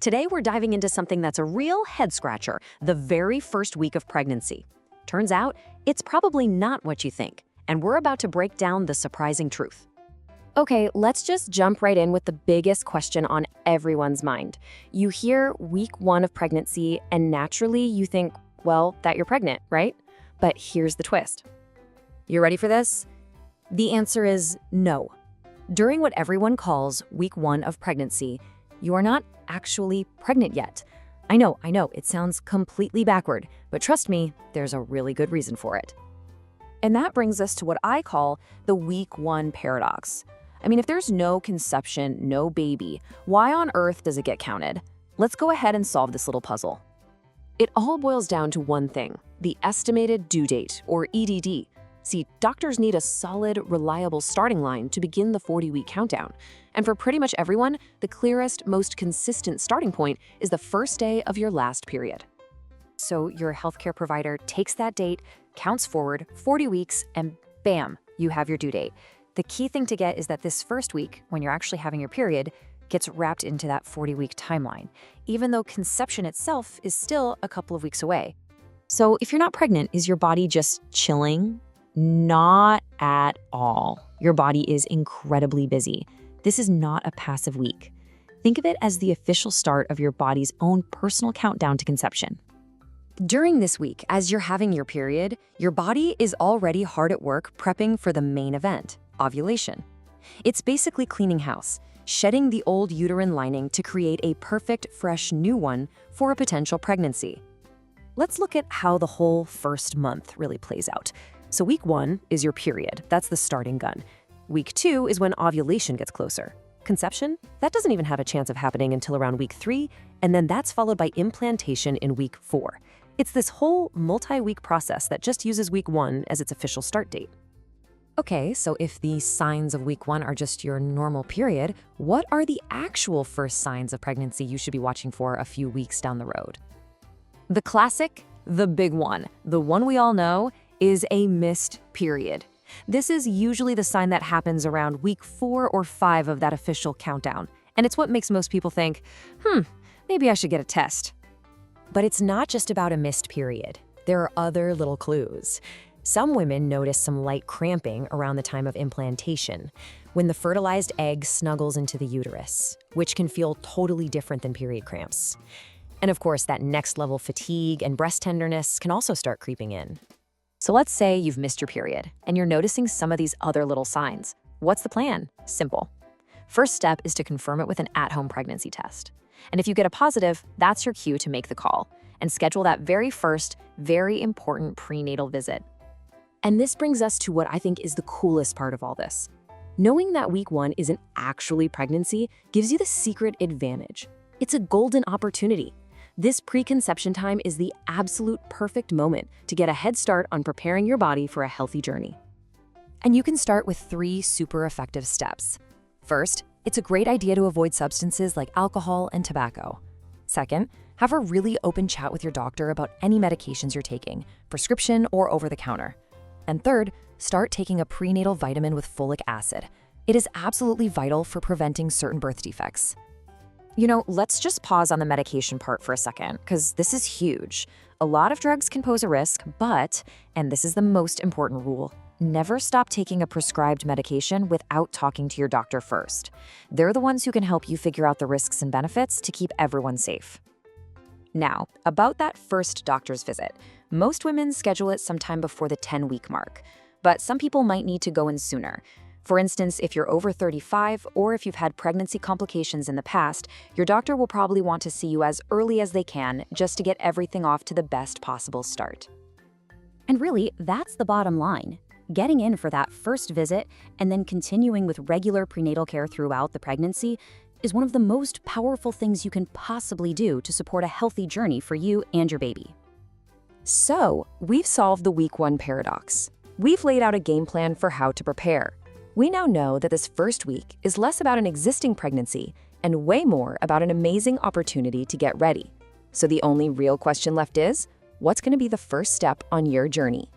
Today we're diving into something that's a real head-scratcher, the very first week of pregnancy. Turns out, it's probably not what you think, and we're about to break down the surprising truth. Okay, let's just jump right in with the biggest question on everyone's mind. You hear week 1 of pregnancy, and naturally you think, well, that you're pregnant, right? But here's the twist. You ready for this? The answer is no. During what everyone calls week 1 of pregnancy, you are not actually pregnant yet. I know, it sounds completely backward, but trust me, there's a really good reason for it. And that brings us to what I call the week 1 paradox. I mean, if there's no conception, no baby, why on earth does it get counted? Let's go ahead and solve this little puzzle. It all boils down to one thing, the estimated due date, or EDD. See, doctors need a solid, reliable starting line to begin the 40-week countdown. And for pretty much everyone, the clearest, most consistent starting point is the first day of your last period. So your healthcare provider takes that date, counts forward 40 weeks, and bam, you have your due date. The key thing to get is that this first week, when you're actually having your period, gets wrapped into that 40-week timeline, even though conception itself is still a couple of weeks away. So if you're not pregnant, is your body just chilling? Not at all. Your body is incredibly busy. This is not a passive week. Think of it as the official start of your body's own personal countdown to conception. During this week, as you're having your period, your body is already hard at work prepping for the main event, ovulation. It's basically cleaning house, shedding the old uterine lining to create a perfect, fresh new one for a potential pregnancy. Let's look at how the whole first month really plays out. So week 1 is your period. That's the starting gun. Week 2 is when ovulation gets closer. Conception? That doesn't even have a chance of happening until around week 3, and then that's followed by implantation in week 4. It's this whole multi-week process that just uses week 1 as its official start date. Okay, so if the signs of week 1 are just your normal period, what are the actual first signs of pregnancy you should be watching for a few weeks down the road? The classic, the big one, the one we all know, is a missed period. This is usually the sign that happens around week 4 or 5 of that official countdown, and it's what makes most people think, maybe I should get a test. But it's not just about a missed period. There are other little clues. Some women notice some light cramping around the time of implantation, when the fertilized egg snuggles into the uterus, which can feel totally different than period cramps. And of course, that next level fatigue and breast tenderness can also start creeping in. So let's say you've missed your period, and you're noticing some of these other little signs. What's the plan? Simple. First step is to confirm it with an at-home pregnancy test. And if you get a positive, that's your cue to make the call and schedule that very first, very important prenatal visit. And this brings us to what I think is the coolest part of all this. Knowing that week 1 isn't actually pregnancy gives you the secret advantage. It's a golden opportunity. This preconception time is the absolute perfect moment to get a head start on preparing your body for a healthy journey. And you can start with 3 super effective steps. First, it's a great idea to avoid substances like alcohol and tobacco. Second, have a really open chat with your doctor about any medications you're taking, prescription or over-the-counter. And third, start taking a prenatal vitamin with folic acid. It is absolutely vital for preventing certain birth defects. Let's just pause on the medication part for a second, because this is huge. A lot of drugs can pose a risk, but, and this is the most important rule, never stop taking a prescribed medication without talking to your doctor first. They're the ones who can help you figure out the risks and benefits to keep everyone safe. Now, about that first doctor's visit. Most women schedule it sometime before the 10-week mark, but some people might need to go in sooner. For instance, if you're over 35 or if you've had pregnancy complications in the past, your doctor will probably want to see you as early as they can just to get everything off to the best possible start. And really, that's the bottom line. Getting in for that first visit and then continuing with regular prenatal care throughout the pregnancy is one of the most powerful things you can possibly do to support a healthy journey for you and your baby. So, we've solved the week 1 paradox. We've laid out a game plan for how to prepare. We now know that this first week is less about an existing pregnancy and way more about an amazing opportunity to get ready. So the only real question left is, what's going to be the first step on your journey?